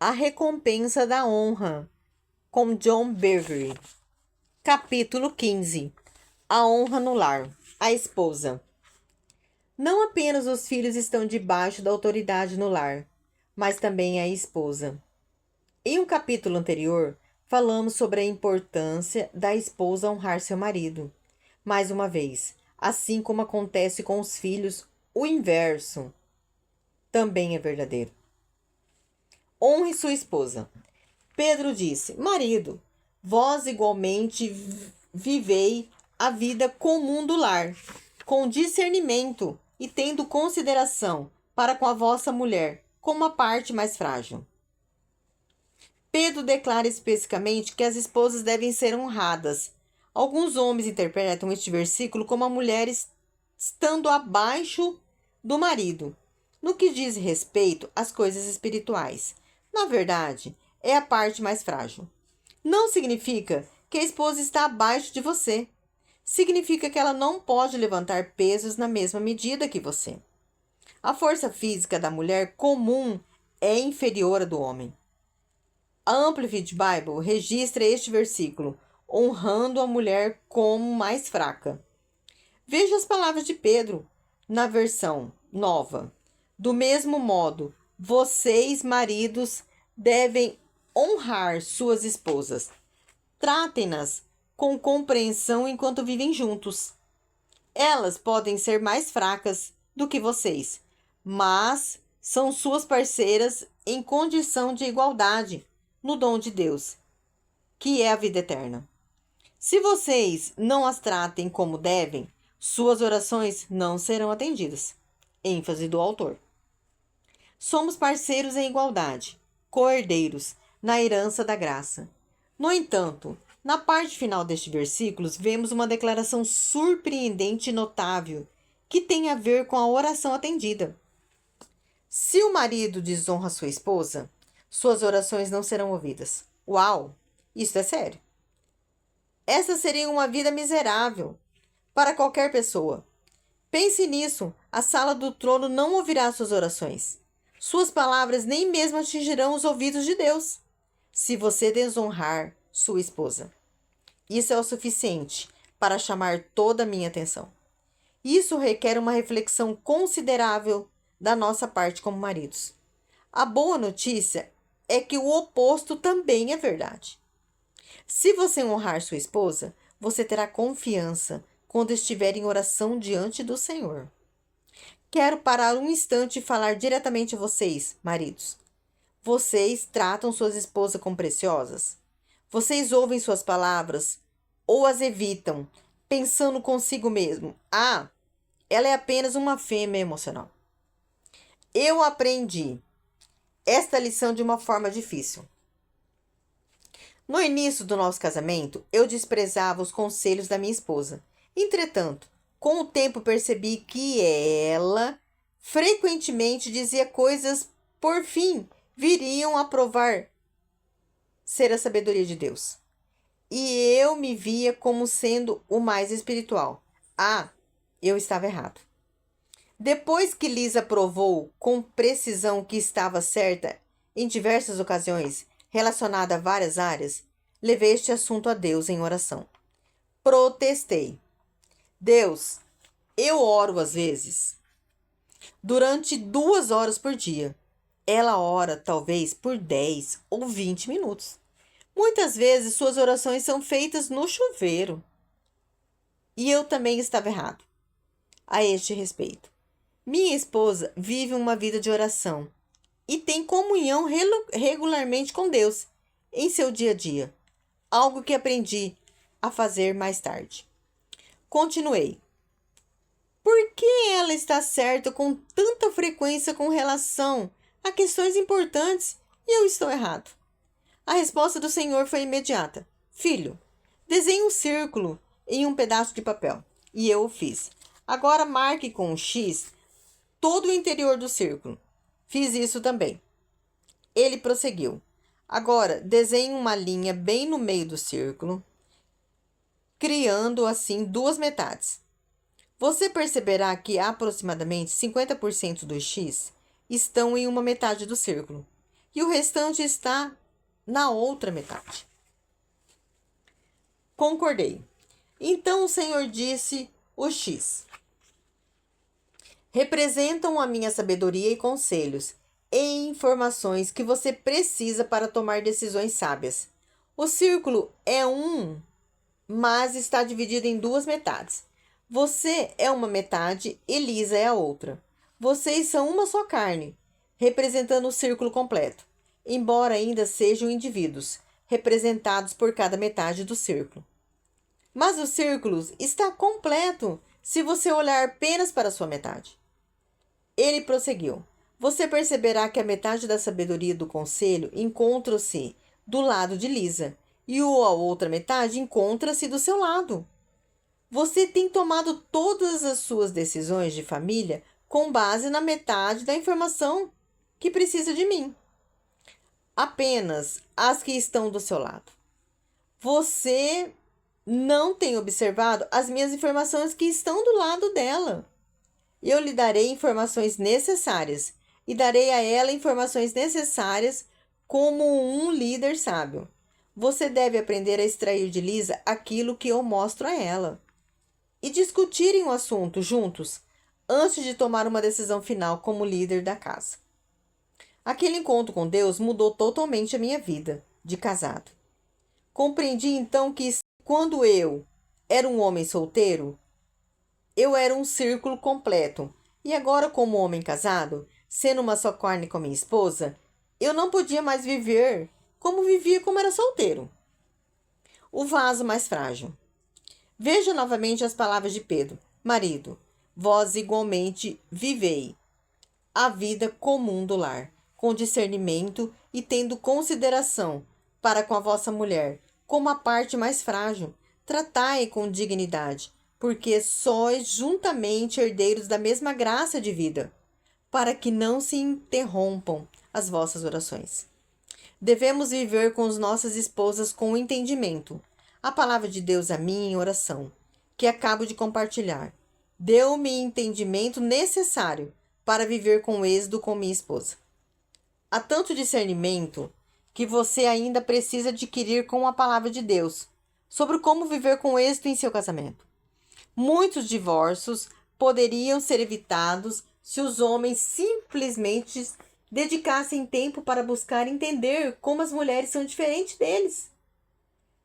A recompensa da honra, com John Bevere. Capítulo 15. A honra no lar. A esposa. Não apenas os filhos estão debaixo da autoridade no lar, mas também a esposa. Em um capítulo anterior, falamos sobre a importância da esposa honrar seu marido. Mais uma vez, assim como acontece com os filhos, o inverso também é verdadeiro. Honre sua esposa. Pedro disse: Marido, vós igualmente vivei a vida comum do lar, com discernimento e tendo consideração para com a vossa mulher, como a parte mais frágil. Pedro declara especificamente que as esposas devem ser honradas. Alguns homens interpretam este versículo como a mulher estando abaixo do marido, no que diz respeito às coisas espirituais. Na verdade, é a parte mais frágil. Não significa que a esposa está abaixo de você. Significa que ela não pode levantar pesos na mesma medida que você. A força física da mulher comum é inferior à do homem. A Amplified Bible registra este versículo, honrando a mulher como mais fraca. Veja as palavras de Pedro na versão nova. Do mesmo modo, vocês, maridos, devem honrar suas esposas. Tratem-nas com compreensão enquanto vivem juntos. Elas podem ser mais fracas do que vocês, mas são suas parceiras em condição de igualdade no dom de Deus, que é a vida eterna. Se vocês não as tratem como devem, suas orações não serão atendidas. ênfase do autor. Somos parceiros em igualdade, co-herdeiros na herança da graça. No entanto, na parte final deste versículo, vemos uma declaração surpreendente e notável que tem a ver com a oração atendida. Se o marido desonra sua esposa, suas orações não serão ouvidas. Uau! Isso é sério. Essa seria uma vida miserável para qualquer pessoa. Pense nisso, a sala do trono não ouvirá suas orações. Suas palavras nem mesmo atingirão os ouvidos de Deus, se você desonrar sua esposa. Isso é o suficiente para chamar toda a minha atenção. Isso requer uma reflexão considerável da nossa parte como maridos. A boa notícia é que o oposto também é verdade. Se você honrar sua esposa, você terá confiança quando estiver em oração diante do Senhor. Quero parar um instante e falar diretamente a vocês, maridos. Vocês tratam suas esposas como preciosas? Vocês ouvem suas palavras ou as evitam, pensando consigo mesmo: ah, ela é apenas uma fêmea emocional. Eu aprendi esta lição de uma forma difícil. No início do nosso casamento, eu desprezava os conselhos da minha esposa. Entretanto, com o tempo percebi que ela frequentemente dizia coisas, por fim, viriam a provar ser a sabedoria de Deus. E eu me via como sendo o mais espiritual. Ah, eu estava errado. Depois que Lisa provou com precisão que estava certa em diversas ocasiões, relacionada a várias áreas, levei este assunto a Deus em oração. Protestei. Deus, eu oro às vezes, durante 2 horas por dia. Ela ora talvez por 10 ou 20 minutos. Muitas vezes suas orações são feitas no chuveiro. E eu também estava errado a este respeito. Minha esposa vive uma vida de oração e tem comunhão regularmente com Deus em seu dia a dia, algo que aprendi a fazer mais tarde. Continuei. Por que ela está certa com tanta frequência com relação a questões importantes e eu estou errado? A resposta do Senhor foi imediata. Filho, desenhe um círculo em um pedaço de papel. E eu o fiz. Agora marque com um X todo o interior do círculo. Fiz isso também. Ele prosseguiu. Agora desenhe uma linha bem no meio do círculo, criando assim 2 metades. Você perceberá que aproximadamente 50% dos X estão em uma metade do círculo. e o restante está na outra metade. Concordei. Então o Senhor disse o X. Representam a minha sabedoria e conselhos e informações que você precisa para tomar decisões sábias. O círculo é mas está dividido em duas metades. Você é uma metade e Lisa é a outra. Vocês são uma só carne, representando o círculo completo, embora ainda sejam indivíduos, representados por cada metade do círculo. Mas o círculo está completo se você olhar apenas para a sua metade. Ele prosseguiu. Você perceberá que a metade da sabedoria do conselho encontra-se do lado de Lisa e a outra metade encontra-se do seu lado. Você tem tomado todas as suas decisões de família com base na metade da informação que precisa de mim. Apenas as que estão do seu lado. Você não tem observado as minhas informações que estão do lado dela. Eu lhe darei informações necessárias e darei a ela informações necessárias como um líder sábio. Você deve aprender a extrair de Lisa aquilo que eu mostro a ela e discutirem o assunto juntos antes de tomar uma decisão final como líder da casa. Aquele encontro com Deus mudou totalmente a minha vida de casado. Compreendi então que quando eu era um homem solteiro, eu era um círculo completo. E agora, como homem casado, sendo uma só carne com minha esposa, eu não podia mais viver como vivia como era solteiro. O vaso mais frágil. Veja novamente as palavras de Pedro. Marido, vós igualmente vivei a vida comum do lar, com discernimento e tendo consideração para com a vossa mulher, como a parte mais frágil. Tratai com dignidade, porque sois juntamente herdeiros da mesma graça de vida, para que não se interrompam as vossas orações. Devemos viver com as nossas esposas com entendimento. A palavra de Deus a mim em oração, que acabo de compartilhar, deu-me entendimento necessário para viver com êxito com minha esposa. Há tanto discernimento que você ainda precisa adquirir com a palavra de Deus sobre como viver com êxito em seu casamento. Muitos divórcios poderiam ser evitados se os homens simplesmente dedicassem tempo para buscar entender como as mulheres são diferentes deles.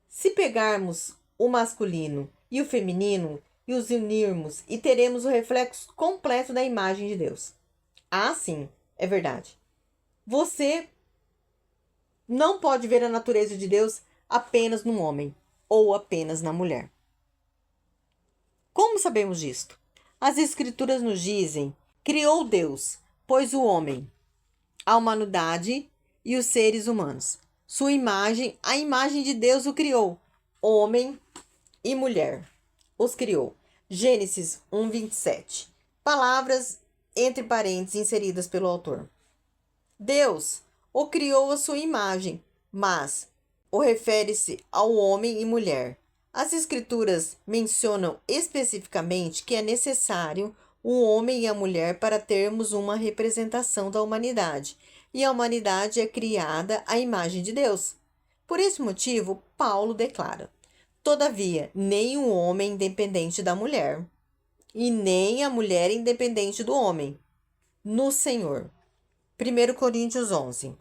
Se pegarmos o masculino e o feminino e os unirmos, e teremos o reflexo completo da imagem de Deus. Ah, sim, é verdade. Você não pode ver a natureza de Deus apenas no homem ou apenas na mulher. Como sabemos disto? As Escrituras nos dizem: criou Deus, pois o homem, a humanidade e os seres humanos. Sua imagem, a imagem de Deus o criou. Homem e mulher os criou. Gênesis 1:27. Palavras entre parênteses inseridas pelo autor. Deus o criou à sua imagem, mas o refere-se ao homem e mulher. As Escrituras mencionam especificamente que é necessário o homem e a mulher para termos uma representação da humanidade, e a humanidade é criada à imagem de Deus. Por esse motivo, Paulo declara: todavia, nem o homem é independente da mulher, e nem a mulher é independente do homem, no Senhor. 1 Coríntios 11.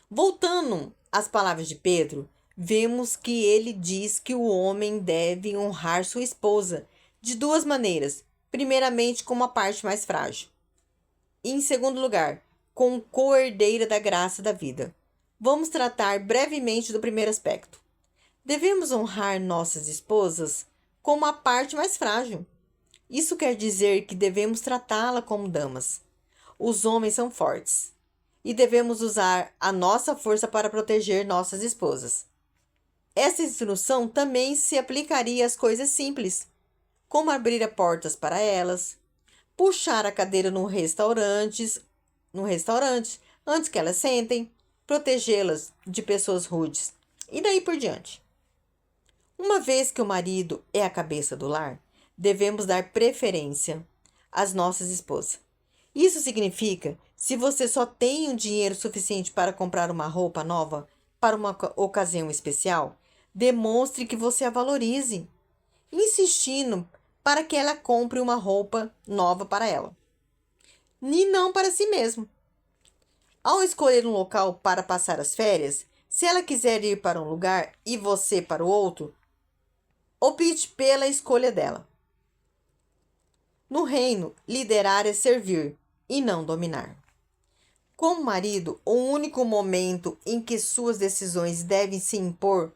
Voltando às palavras de Pedro, vemos que ele diz que o homem deve honrar sua esposa de duas maneiras. Primeiramente, como a parte mais frágil. E, em segundo lugar, como co-herdeira da graça da vida. Vamos tratar brevemente do primeiro aspecto. Devemos honrar nossas esposas como a parte mais frágil. Isso quer dizer que devemos tratá-la como damas. Os homens são fortes e devemos usar a nossa força para proteger nossas esposas. Essa instrução também se aplicaria às coisas simples, como abrir as portas para elas, puxar a cadeira no restaurante antes que elas sentem, protegê-las de pessoas rudes e daí por diante. Uma vez que o marido é a cabeça do lar, devemos dar preferência às nossas esposas. Isso significa Se você só tem um dinheiro suficiente para comprar uma roupa nova para uma ocasião especial, demonstre que você a valorize, insistindo para que ela compre uma roupa nova para ela, e não para si mesmo. Ao escolher um local para passar as férias, se ela quiser ir para um lugar e você para o outro, opte pela escolha dela. No reino, liderar é servir e não dominar. Como marido, o único momento em que suas decisões devem se impor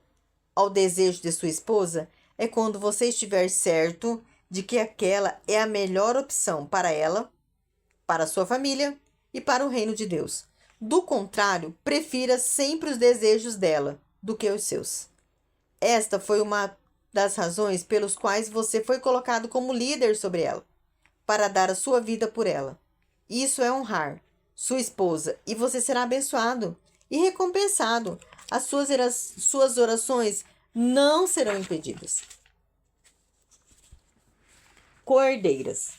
ao desejo de sua esposa é quando você estiver certo de que aquela é a melhor opção para ela, para sua família e para o reino de Deus. Do contrário, prefira sempre os desejos dela do que os seus. Esta foi uma das razões pelos quais você foi colocado como líder sobre ela, para dar a sua vida por ela. Isso é honrar sua esposa e você será abençoado e recompensado. As suas orações não serão impedidas. Coerdeiras.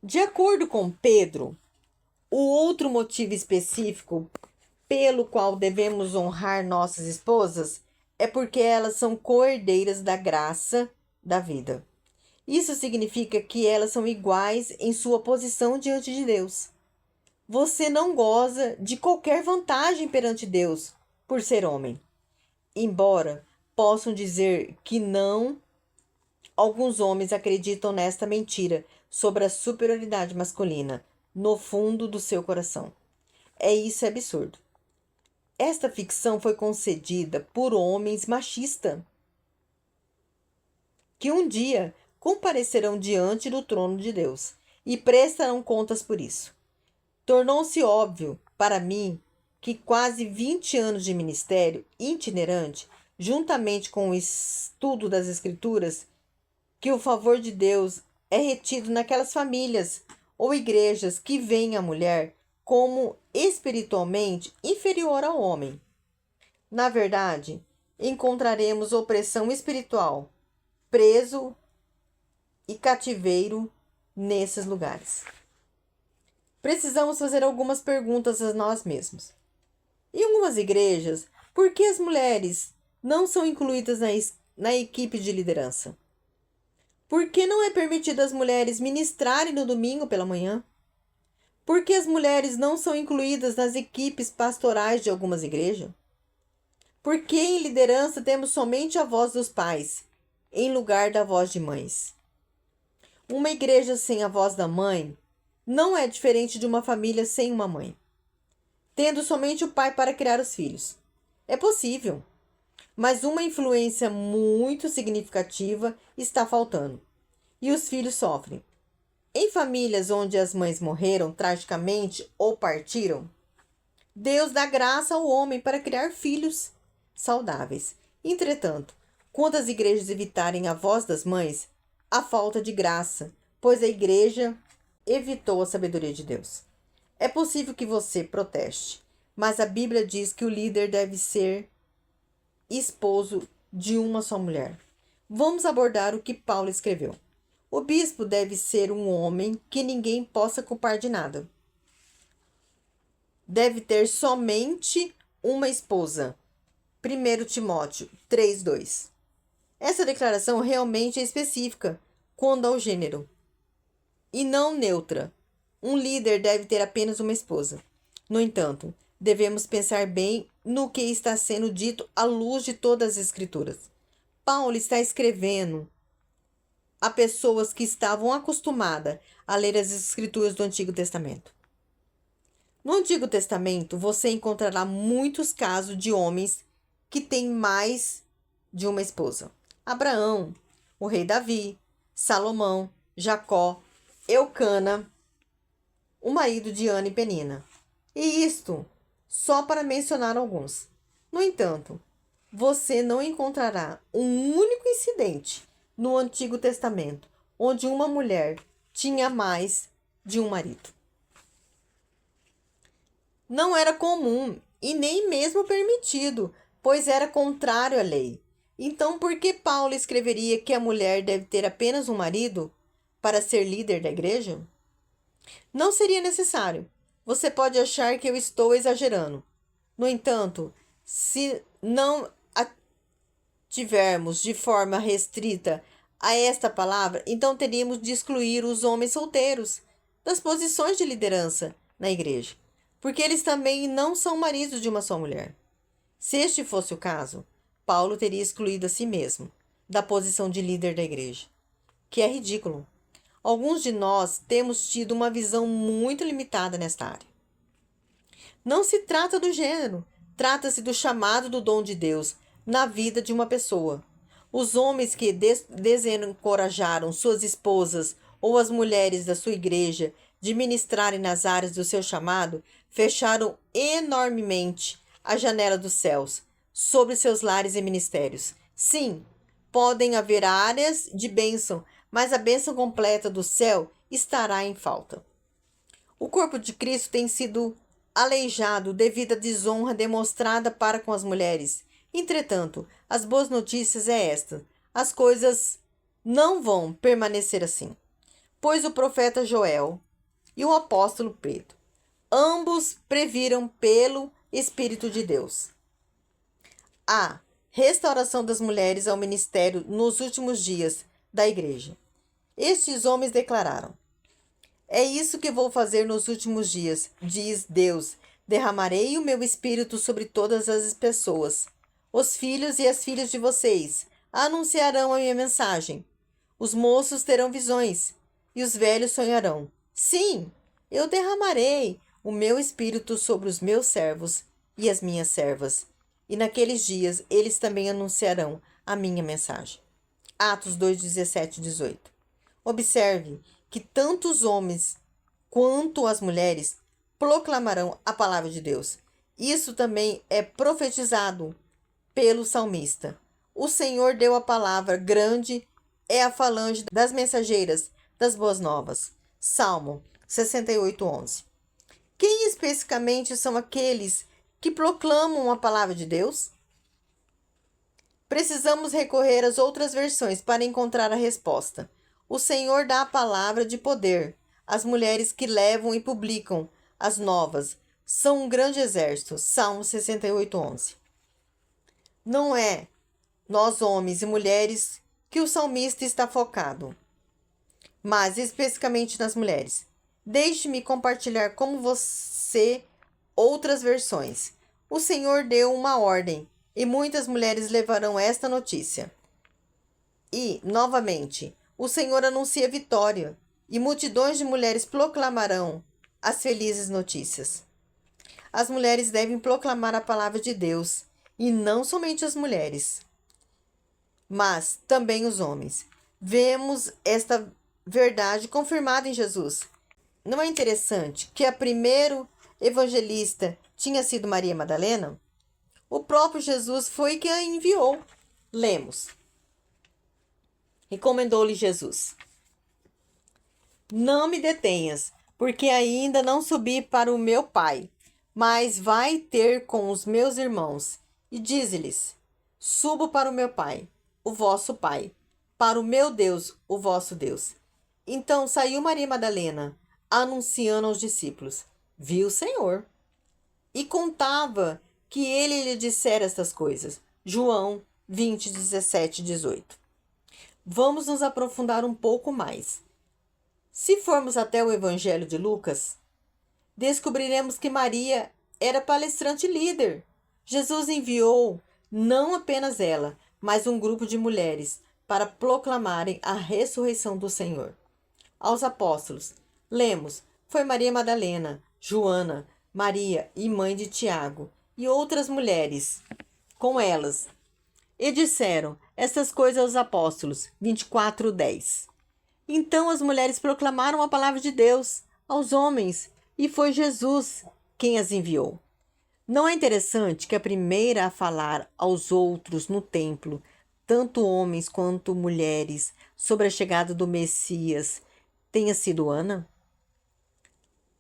De acordo com Pedro, o outro motivo específico pelo qual devemos honrar nossas esposas é porque elas são coerdeiras da graça da vida. Isso significa que elas são iguais em sua posição diante de Deus. Você não goza de qualquer vantagem perante Deus por ser homem. Embora possam dizer que não, alguns homens acreditam nesta mentira sobre a superioridade masculina no fundo do seu coração. Isso é absurdo. Esta ficção foi concedida por homens machistas que um dia comparecerão diante do trono de Deus e prestarão contas por isso. Tornou-se óbvio para mim que quase 20 anos de ministério itinerante, juntamente com o estudo das Escrituras, que o favor de Deus é retido naquelas famílias ou igrejas que veem a mulher como espiritualmente inferior ao homem. Na verdade, encontraremos opressão espiritual, preso e cativeiro nesses lugares. Precisamos fazer algumas perguntas a nós mesmos. Em algumas igrejas, por que as mulheres não são incluídas na equipe de liderança? Por que não é permitido às mulheres ministrarem no domingo pela manhã? Por que as mulheres não são incluídas nas equipes pastorais de algumas igrejas? Por que em liderança temos somente a voz dos pais, em lugar da voz de mães? Uma igreja sem a voz da mãe não é diferente de uma família sem uma mãe, tendo somente o pai para criar os filhos. É possível, mas uma influência muito significativa está faltando, e os filhos sofrem. Em famílias onde as mães morreram tragicamente ou partiram, Deus dá graça ao homem para criar filhos saudáveis. Entretanto, quando as igrejas evitarem a voz das mães, há falta de graça, pois a igreja evitou a sabedoria de Deus. É possível que você proteste, mas a Bíblia diz que o líder deve ser esposo de uma só mulher. Vamos abordar o que Paulo escreveu. O bispo deve ser um homem que ninguém possa culpar de nada. Deve ter somente uma esposa. 1 Timóteo 3:2. Essa declaração realmente é específica quando ao gênero e não neutra. Um líder deve ter apenas uma esposa. No entanto, devemos pensar bem no que está sendo dito à luz de todas as Escrituras. Paulo está escrevendo a pessoas que estavam acostumadas a ler as Escrituras do Antigo Testamento. No Antigo Testamento, você encontrará muitos casos de homens que têm mais de uma esposa. Abraão, o rei Davi, Salomão, Jacó, Eucana, o marido de Ana e Penina. E isto só para mencionar alguns. No entanto, você não encontrará um único incidente no Antigo Testamento onde uma mulher tinha mais de um marido. Não era comum e nem mesmo permitido, pois era contrário à lei. Então, por que Paulo escreveria que a mulher deve ter apenas um marido para ser líder da igreja? Não seria necessário. você pode achar que eu estou exagerando. No entanto, se não tivermos de forma restrita a esta palavra, então teríamos de excluir os homens solteiros das posições de liderança na igreja, porque eles também não são maridos de uma só mulher. Se este fosse o caso, Paulo teria excluído a si mesmo da posição de líder da igreja, que é ridículo. Alguns de nós temos tido uma visão muito limitada nesta área. Não se trata do gênero, trata-se do chamado do dom de Deus na vida de uma pessoa. Os homens que desencorajaram suas esposas ou as mulheres da sua igreja de ministrarem nas áreas do seu chamado fecharam enormemente a janela dos céus sobre seus lares e ministérios. Sim, podem haver áreas de bênção, mas a bênção completa do céu estará em falta. O corpo de Cristo tem sido aleijado devido à desonra demonstrada para com as mulheres. Entretanto, as boas notícias é esta: as coisas não vão permanecer assim. Pois o profeta Joel e o apóstolo Pedro, ambos previram pelo Espírito de Deus a restauração das mulheres ao ministério nos últimos dias da igreja. Estes homens declararam: é isso que vou fazer nos últimos dias, diz Deus. Derramarei o meu espírito sobre todas as pessoas. Os filhos e as filhas de vocês anunciarão a minha mensagem. Os moços terão visões e os velhos sonharão. Sim, eu derramarei o meu espírito sobre os meus servos e as minhas servas. E naqueles dias eles também anunciarão a minha mensagem. Atos 2, 17 e 18. Observe que tanto os homens quanto as mulheres proclamarão a palavra de Deus. Isso também é profetizado pelo salmista. O Senhor deu a palavra, grande é a falange das mensageiras das boas novas. Salmo 68:11. Quem especificamente são aqueles que proclamam a palavra de Deus? Precisamos recorrer às outras versões para encontrar a resposta. O Senhor dá a palavra de poder. As mulheres que levam e publicam as novas são um grande exército. Salmo 68:11. Não é nós, homens e mulheres, que o salmista está focado, mas especificamente nas mulheres. Deixe-me compartilhar com você outras versões. O Senhor deu uma ordem e muitas mulheres levarão esta notícia. E, novamente, o Senhor anuncia vitória e multidões de mulheres proclamarão as felizes notícias. As mulheres devem proclamar a palavra de Deus, e não somente as mulheres, mas também os homens. Vemos esta verdade confirmada em Jesus. Não é interessante que a primeira evangelista tinha sido Maria Madalena? O próprio Jesus foi quem a enviou. Lemos. Recomendou-lhe Jesus: não me detenhas, porque ainda não subi para o meu Pai, mas vai ter com os meus irmãos, e dize-lhes: subo para o meu Pai, o vosso Pai, para o meu Deus, o vosso Deus. Então saiu Maria Madalena, anunciando aos discípulos: vi o Senhor. E contava que ele lhe dissera estas coisas. João 20, 17 e 18. Vamos nos aprofundar um pouco mais. Se formos até o Evangelho de Lucas, descobriremos que Maria era palestrante líder. Jesus enviou não apenas ela, mas um grupo de mulheres para proclamarem a ressurreição do Senhor. Aos apóstolos, lemos, foi Maria Madalena, Joana, Maria e mãe de Tiago, e outras mulheres com elas. E disseram estas coisas aos apóstolos. 24:10. Então as mulheres proclamaram a palavra de Deus aos homens, e foi Jesus quem as enviou. Não é interessante que a primeira a falar aos outros no templo, tanto homens quanto mulheres, sobre a chegada do Messias, tenha sido Ana,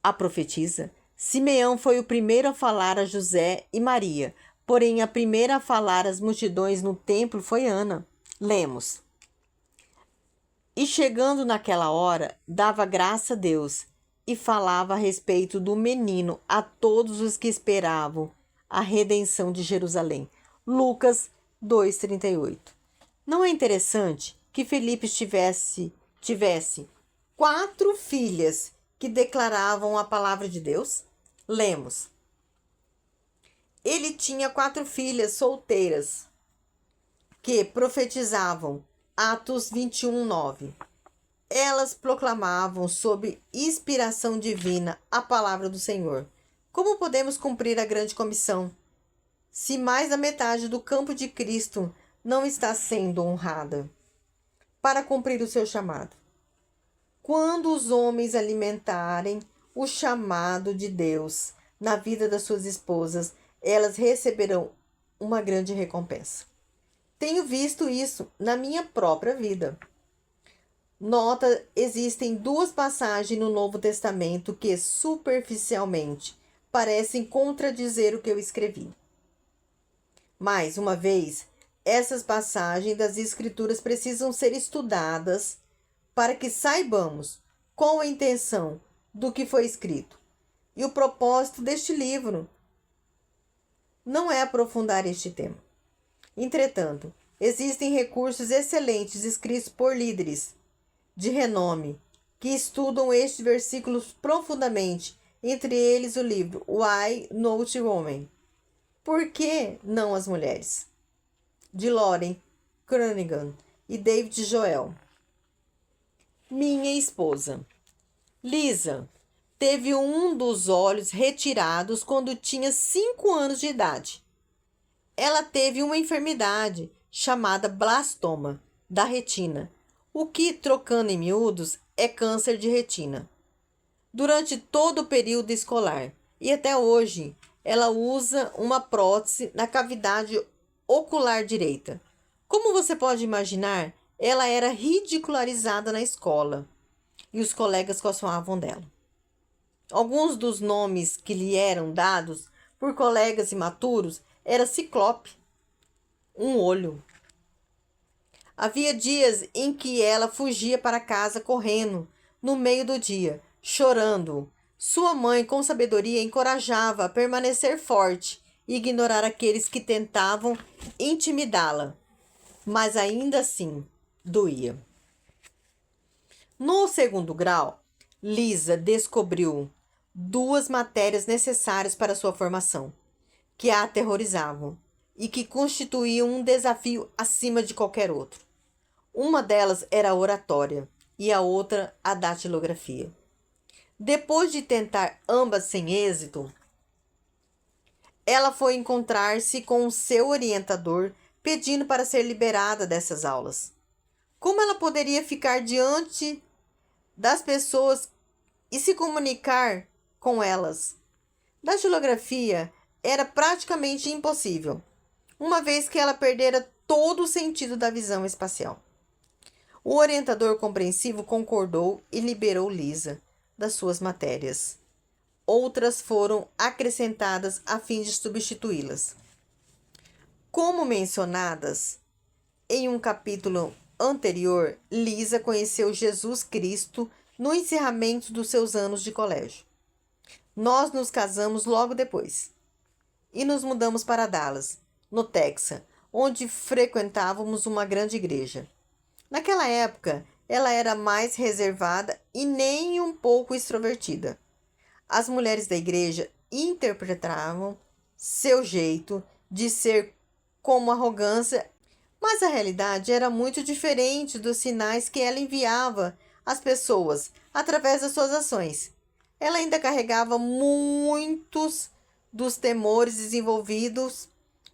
a profetisa? Simeão foi o primeiro a falar a José e Maria, porém a primeira a falar às multidões no templo foi Ana. Lemos. E chegando naquela hora, dava graça a Deus, e falava a respeito do menino a todos os que esperavam a redenção de Jerusalém. Lucas 2:38. Não é interessante que Felipe tivesse 4 filhas que declaravam a palavra de Deus? Lemos. Ele tinha 4 filhas solteiras que profetizavam. Atos 21:9. Elas proclamavam sob inspiração divina a palavra do Senhor. Como podemos cumprir a grande comissão se mais da metade do campo de Cristo não está sendo honrada para cumprir o seu chamado? Quando os homens alimentarem o chamado de Deus na vida das suas esposas, elas receberão uma grande recompensa. Tenho visto isso na minha própria vida. Nota, existem 2 passagens no Novo Testamento que superficialmente parecem contradizer o que eu escrevi. Mais uma vez, essas passagens das Escrituras precisam ser estudadas para que saibamos qual a intenção do que foi escrito. E o propósito deste livro não é aprofundar este tema. Entretanto, existem recursos excelentes escritos por líderes de renome que estudam estes versículos profundamente, entre eles o livro Why Not Women? Por que não as mulheres? De Lauren Cunningham e David Joel. Minha esposa. Lisa teve um dos olhos retirados quando tinha 5 anos de idade. Ela teve uma enfermidade chamada blastoma da retina, o que, trocando em miúdos, é câncer de retina. Durante todo o período escolar e até hoje, ela usa uma prótese na cavidade ocular direita. Como você pode imaginar, ela era ridicularizada na escola e os colegas gostavam dela. Alguns dos nomes que lhe eram dados por colegas imaturos era Ciclope, um olho. Havia dias em que ela fugia para casa correndo no meio do dia, chorando. Sua mãe, com sabedoria, encorajava a permanecer forte e ignorar aqueles que tentavam intimidá-la. Mas ainda assim, doía. No 2º grau, Lisa descobriu 2 matérias necessárias para sua formação, que a aterrorizavam e que constituíam um desafio acima de qualquer outro. Uma delas era a oratória e a outra a datilografia. Depois de tentar ambas sem êxito, ela foi encontrar-se com o seu orientador pedindo para ser liberada dessas aulas. Como ela poderia ficar diante das pessoas e se comunicar com elas? Datilografia era praticamente impossível, uma vez que ela perdera todo o sentido da visão espacial. O orientador compreensivo concordou e liberou Lisa das suas matérias. Outras foram acrescentadas a fim de substituí-las. Como mencionadas em um capítulo anterior, Lisa conheceu Jesus Cristo no encerramento dos seus anos de colégio. Nós nos casamos logo depois e nos mudamos para Dallas, no Texas, onde frequentávamos uma grande igreja. Naquela época, ela era mais reservada e nem um pouco extrovertida. As mulheres da igreja interpretavam seu jeito de ser como arrogância, mas a realidade era muito diferente dos sinais que ela enviava às pessoas através das suas ações. Ela ainda carregava muitos dos temores desenvolvidos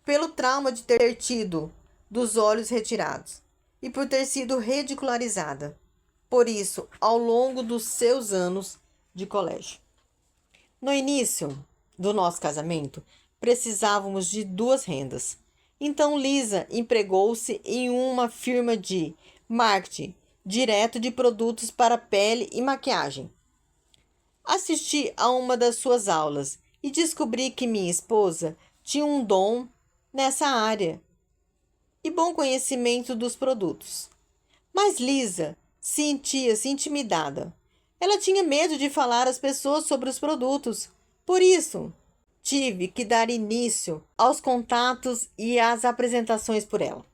pelo trauma de ter tido dos olhos retirados e por ter sido ridicularizada. Por isso, ao longo dos seus anos de colégio. No início do nosso casamento, precisávamos de 2 rendas. Então, Lisa empregou-se em uma firma de marketing direto de produtos para pele e maquiagem. Assisti a uma das suas aulas e descobri que minha esposa tinha um dom nessa área e bom conhecimento dos produtos. Mas Lisa sentia-se intimidada. Ela tinha medo de falar às pessoas sobre os produtos. Por isso, tive que dar início aos contatos e às apresentações por ela.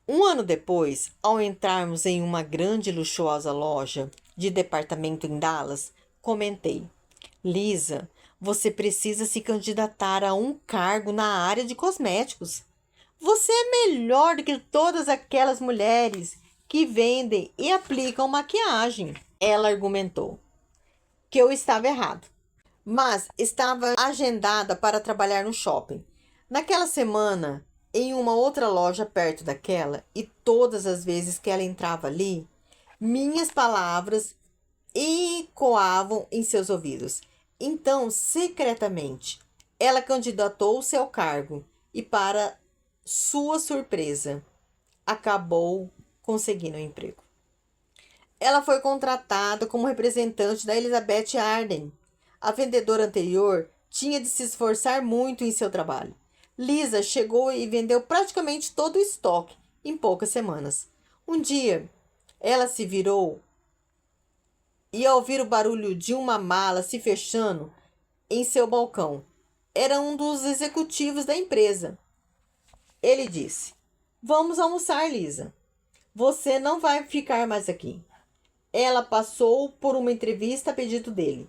Um ano depois, ao entrarmos em uma grande e luxuosa loja de departamento em Dallas, comentei: Lisa, você precisa se candidatar a um cargo na área de cosméticos. Você é melhor do que todas aquelas mulheres que vendem e aplicam maquiagem. Ela argumentou que eu estava errado, mas estava agendada para trabalhar no shopping. Naquela semana, em uma outra loja perto daquela, e todas as vezes que ela entrava ali, minhas palavras ecoavam em seus ouvidos. Então, secretamente, ela candidatou-se ao cargo e, para sua surpresa, acabou conseguindo um emprego. Ela foi contratada como representante da Elizabeth Arden. A vendedora anterior tinha de se esforçar muito em seu trabalho. Lisa chegou e vendeu praticamente todo o estoque em poucas semanas. Um dia, ela se virou e, ao ouvir o barulho de uma mala se fechando em seu balcão, era um dos executivos da empresa. Ele disse: Vamos almoçar, Lisa. Você não vai ficar mais aqui. Ela passou por uma entrevista a pedido dele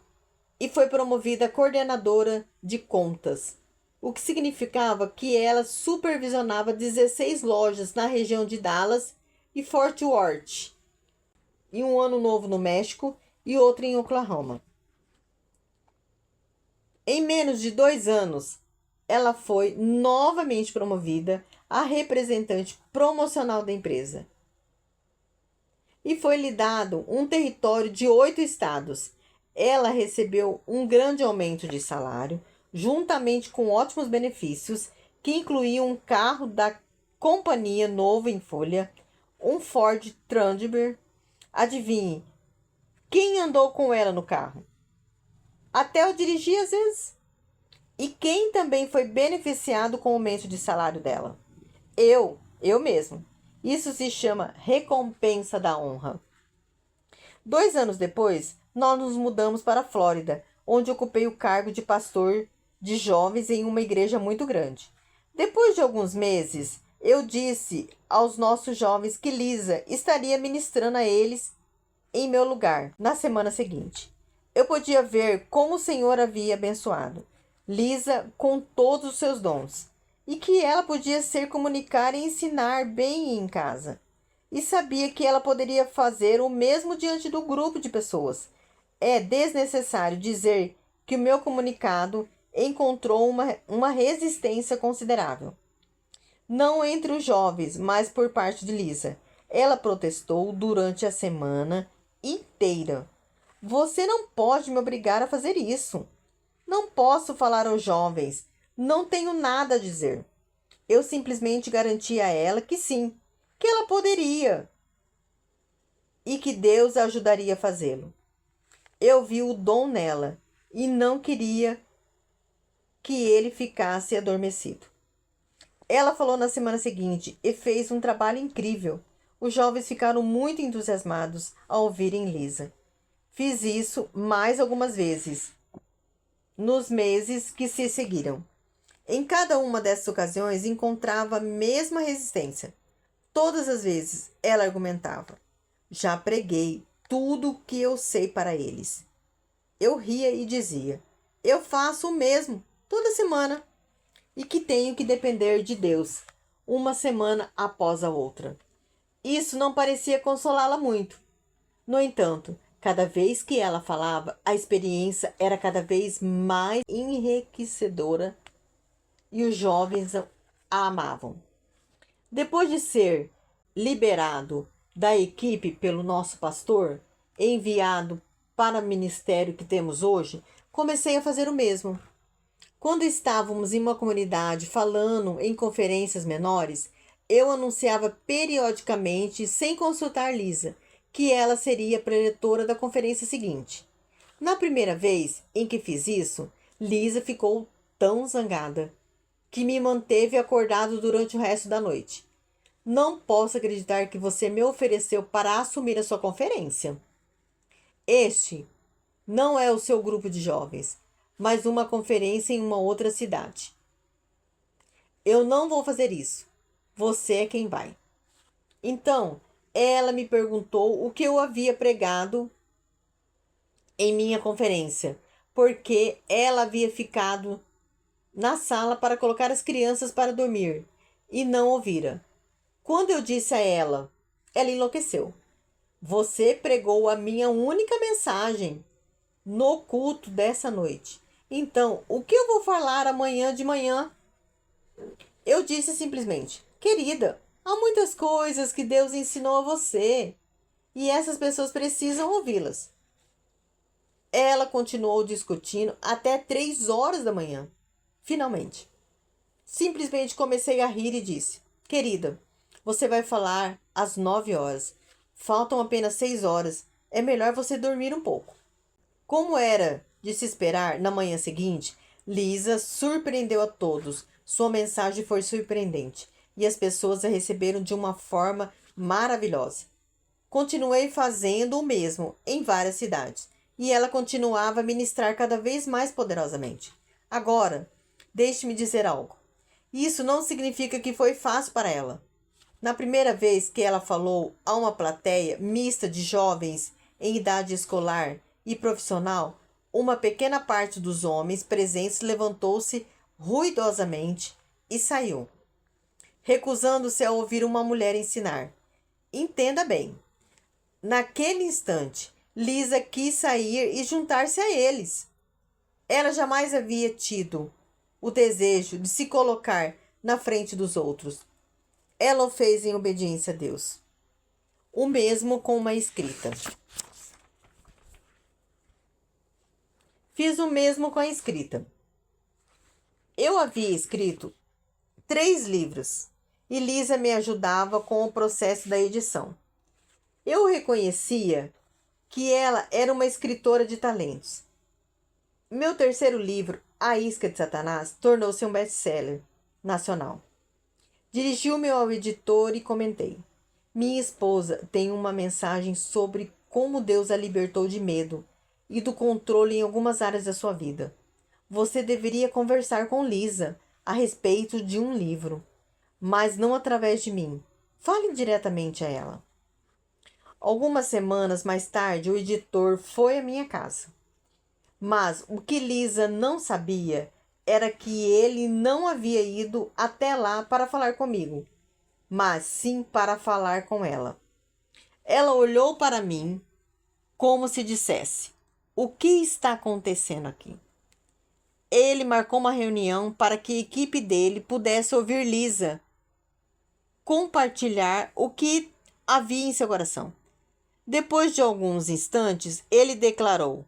e foi promovida coordenadora de contas, o que significava que ela supervisionava 16 lojas na região de Dallas e Fort Worth, e um ano novo no México e outro em Oklahoma. Em menos de 2 anos, ela foi novamente promovida a representante promocional da empresa. E foi lhe dado um território de 8 estados. Ela recebeu um grande aumento de salário, juntamente com ótimos benefícios, que incluíam um carro da companhia novo em folha, um Ford Thunderbird. Adivinhe, quem andou com ela no carro? Até eu dirigi às vezes. E quem também foi beneficiado com o aumento de salário dela? Eu mesmo. Isso se chama recompensa da honra. 2 anos depois, nós nos mudamos para a Flórida, onde ocupei o cargo de pastor de jovens em uma igreja muito grande. Depois de alguns meses, eu disse aos nossos jovens que Lisa estaria ministrando a eles em meu lugar na semana seguinte. Eu podia ver como o Senhor havia abençoado Lisa com todos os seus dons, e que ela podia ser comunicar e ensinar bem em casa. E sabia que ela poderia fazer o mesmo diante do grupo de pessoas. É desnecessário dizer que o meu comunicado encontrou uma resistência considerável. Não entre os jovens, mas por parte de Lisa. Ela protestou durante a semana inteira. Você não pode me obrigar a fazer isso. Não posso falar aos jovens. Não tenho nada a dizer. Eu simplesmente garanti a ela que sim, que ela poderia e que Deus a ajudaria a fazê-lo. Eu vi o dom nela e não queria que ele ficasse adormecido. Ela falou na semana seguinte e fez um trabalho incrível. Os jovens ficaram muito entusiasmados ao ouvirem Lisa. Fiz isso mais algumas vezes nos meses que se seguiram. Em cada uma dessas ocasiões encontrava a mesma resistência. Todas as vezes ela argumentava: já preguei tudo o que eu sei para eles. Eu ria e dizia: eu faço o mesmo toda semana e que tenho que depender de Deus uma semana após a outra. Isso não parecia consolá-la muito. No entanto, cada vez que ela falava, a experiência era cada vez mais enriquecedora e os jovens a amavam. Depois de ser liberado da equipe pelo nosso pastor, enviado para o ministério que temos hoje, comecei a fazer o mesmo. Quando estávamos em uma comunidade falando em conferências menores, eu anunciava periodicamente, sem consultar Lisa, que ela seria a preletora da conferência seguinte. Na primeira vez em que fiz isso, Lisa ficou tão zangada que me manteve acordado durante o resto da noite. Não posso acreditar que você me ofereceu para assumir a sua conferência. Este não é o seu grupo de jovens, mas uma conferência em uma outra cidade. Eu não vou fazer isso. Você é quem vai. Então, ela me perguntou o que eu havia pregado em minha conferência, porque ela havia ficado na sala para colocar as crianças para dormir e não ouvira. Quando eu disse a ela, ela enlouqueceu. Você pregou a minha única mensagem no culto dessa noite. Então, o que eu vou falar amanhã de manhã? Eu disse simplesmente, querida, há muitas coisas que Deus ensinou a você e essas pessoas precisam ouvi-las. Ela continuou discutindo até 3 horas da manhã. Finalmente, simplesmente comecei a rir e disse, querida, você vai falar às 9 horas. Faltam apenas 6 horas. É melhor você dormir um pouco. Como era de se esperar, na manhã seguinte, Lisa surpreendeu a todos. Sua mensagem foi surpreendente e as pessoas a receberam de uma forma maravilhosa. Continuei fazendo o mesmo em várias cidades e ela continuava a ministrar cada vez mais poderosamente. Agora, deixe-me dizer algo. Isso não significa que foi fácil para ela. Na primeira vez que ela falou a uma plateia mista de jovens em idade escolar e profissional, uma pequena parte dos homens presentes levantou-se ruidosamente e saiu, recusando-se a ouvir uma mulher ensinar. Entenda bem, naquele instante, Lisa quis sair e juntar-se a eles. Ela jamais havia tido o desejo de se colocar na frente dos outros. Ela o fez em obediência a Deus. O mesmo com uma escrita. Fiz o mesmo com a escrita. Eu havia escrito 3 livros e Lisa me ajudava com o processo da edição. Eu reconhecia que ela era uma escritora de talentos. Meu terceiro livro, A Isca de Satanás, tornou-se um best-seller nacional. Dirigiu-me ao editor e comentei. Minha esposa tem uma mensagem sobre como Deus a libertou de medo e do controle em algumas áreas da sua vida. Você deveria conversar com Lisa a respeito de um livro, mas não através de mim. Fale diretamente a ela. Algumas semanas mais tarde, o editor foi à minha casa. Mas o que Lisa não sabia era que ele não havia ido até lá para falar comigo, mas sim para falar com ela. Ela olhou para mim como se dissesse: o que está acontecendo aqui? Ele marcou uma reunião para que a equipe dele pudesse ouvir Lisa compartilhar o que havia em seu coração. Depois de alguns instantes, ele declarou: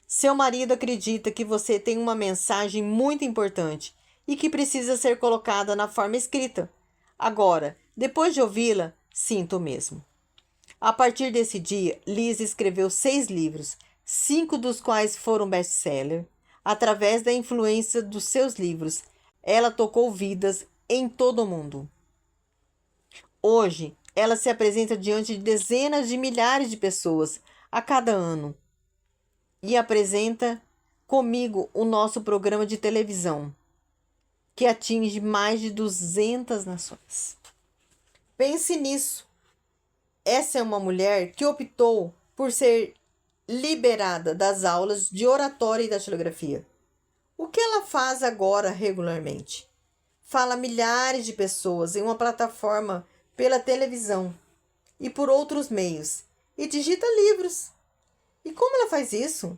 seu marido acredita que você tem uma mensagem muito importante e que precisa ser colocada na forma escrita. Agora, depois de ouvi-la, sinto o mesmo. A partir desse dia, Lisa escreveu 6 livros, 5 dos quais foram best-seller. Através da influência dos seus livros, ela tocou vidas em todo o mundo. Hoje, ela se apresenta diante de dezenas de milhares de pessoas a cada ano e apresenta comigo o nosso programa de televisão, que atinge mais de 200 nações. Pense nisso. Essa é uma mulher que optou por ser liberada das aulas de oratória e datilografia. O que ela faz agora regularmente? Fala a milhares de pessoas em uma plataforma pela televisão e por outros meios e digita livros. E como ela faz isso?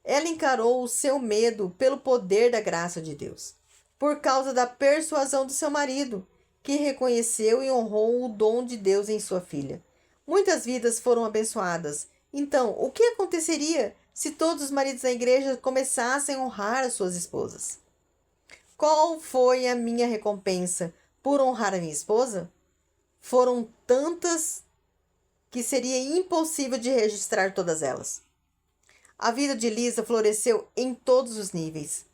Ela encarou o seu medo pelo poder da graça de Deus, por causa da persuasão do seu marido, que reconheceu e honrou o dom de Deus em sua filha. Muitas vidas foram abençoadas. Então, o que aconteceria se todos os maridos da igreja começassem a honrar as suas esposas? Qual foi a minha recompensa por honrar a minha esposa? Foram tantas que seria impossível de registrar todas elas. A vida de Lisa floresceu em todos os níveis,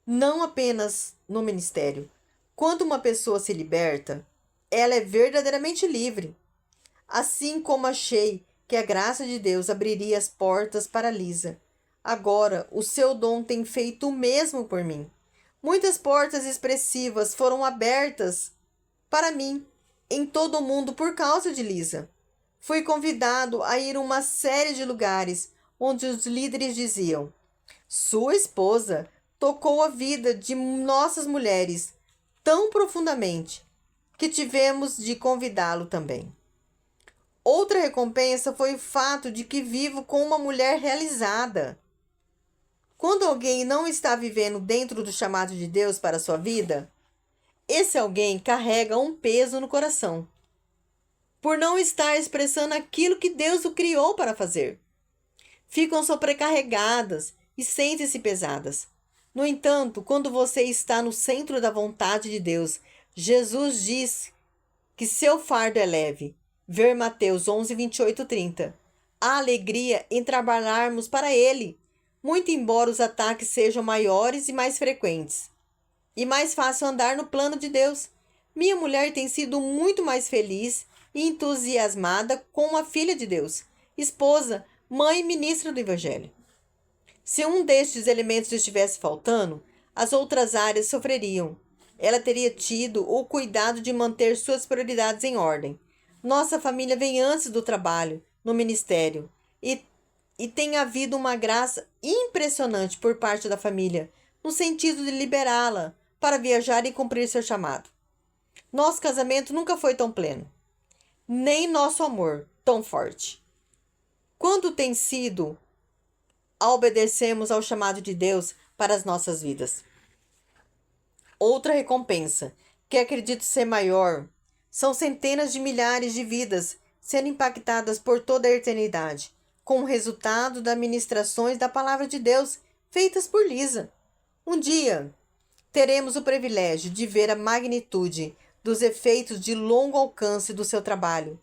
não apenas no ministério. Quando uma pessoa se liberta, ela é verdadeiramente livre. Assim como achei que a graça de Deus abriria as portas para Lisa. Agora, o seu dom tem feito o mesmo por mim. Muitas portas expressivas foram abertas para mim em todo o mundo por causa de Lisa. Fui convidado a ir a uma série de lugares onde os líderes diziam: sua esposa tocou a vida de nossas mulheres tão profundamente que tivemos de convidá-lo também. Outra recompensa foi o fato de que vivo com uma mulher realizada. Quando alguém não está vivendo dentro do chamado de Deus para a sua vida, esse alguém carrega um peso no coração, por não estar expressando aquilo que Deus o criou para fazer. Ficam sobrecarregadas e sentem-se pesadas. No entanto, quando você está no centro da vontade de Deus, Jesus diz que seu fardo é leve. Ver Mateus 11, 28, 30. Há alegria em trabalharmos para Ele, muito embora os ataques sejam maiores e mais frequentes. E mais fácil andar no plano de Deus. Minha mulher tem sido muito mais feliz e entusiasmada com uma filha de Deus, esposa, mãe e ministra do Evangelho. Se um destes elementos estivesse faltando, as outras áreas sofreriam. Ela teria tido o cuidado de manter suas prioridades em ordem. Nossa família vem antes do trabalho, no ministério, e tem havido uma graça impressionante por parte da família, no sentido de liberá-la para viajar e cumprir seu chamado. Nosso casamento nunca foi tão pleno, nem nosso amor tão forte. Quando tem sido a obedecermos ao chamado de Deus para as nossas vidas? Outra recompensa, que acredito ser maior, são centenas de milhares de vidas sendo impactadas por toda a eternidade, com o resultado das ministrações da Palavra de Deus feitas por Lisa. Um dia, teremos o privilégio de ver a magnitude dos efeitos de longo alcance do seu trabalho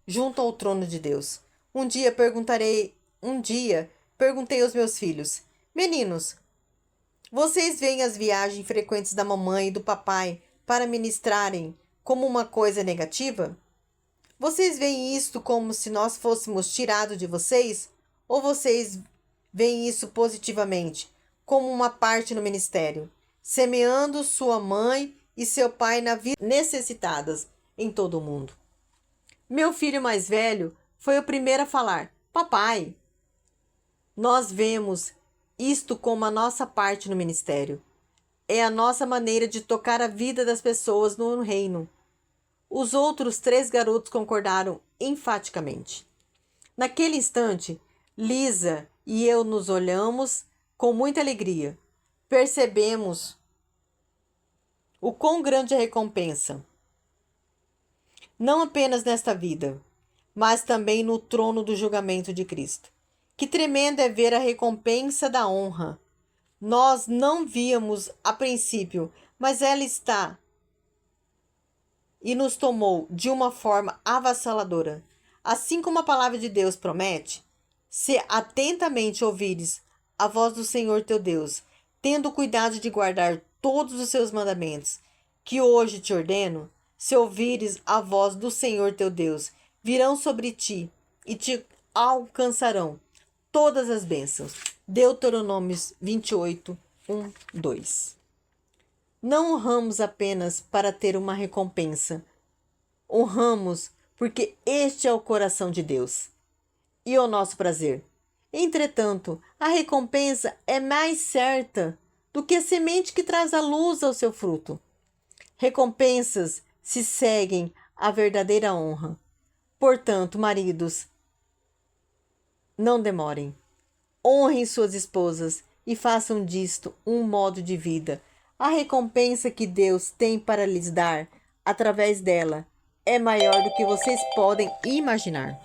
junto ao trono de Deus. Um dia perguntei aos meus filhos: meninos, vocês veem as viagens frequentes da mamãe e do papai para ministrarem como uma coisa negativa? Vocês veem isto como se nós fôssemos tirados de vocês? Ou vocês veem isso positivamente, como uma parte no ministério, semeando sua mãe e seu pai na vida necessitadas em todo o mundo? Meu filho mais velho foi o primeiro a falar: papai, nós vemos isto como a nossa parte no ministério. É a nossa maneira de tocar a vida das pessoas no reino. Os outros 3 garotos concordaram enfaticamente. Naquele instante, Lisa e eu nos olhamos com muita alegria. Percebemos o quão grande é a recompensa, não apenas nesta vida, mas também no trono do julgamento de Cristo. Que tremendo é ver a recompensa da honra. Nós não víamos a princípio, mas ela está e nos tomou de uma forma avassaladora. Assim como a palavra de Deus promete: se atentamente ouvires a voz do Senhor teu Deus, tendo cuidado de guardar todos os seus mandamentos, que hoje te ordeno, se ouvires a voz do Senhor teu Deus, virão sobre ti e te alcançarão todas as bênçãos. Deuteronômios 28, 1, 2. Não honramos apenas para ter uma recompensa. Honramos porque este é o coração de Deus e o nosso prazer. Entretanto, a recompensa é mais certa do que a semente que traz a luz ao seu fruto. Recompensas se seguem à verdadeira honra. Portanto, maridos, não demorem. Honrem suas esposas e façam disto um modo de vida. A recompensa que Deus tem para lhes dar através dela é maior do que vocês podem imaginar.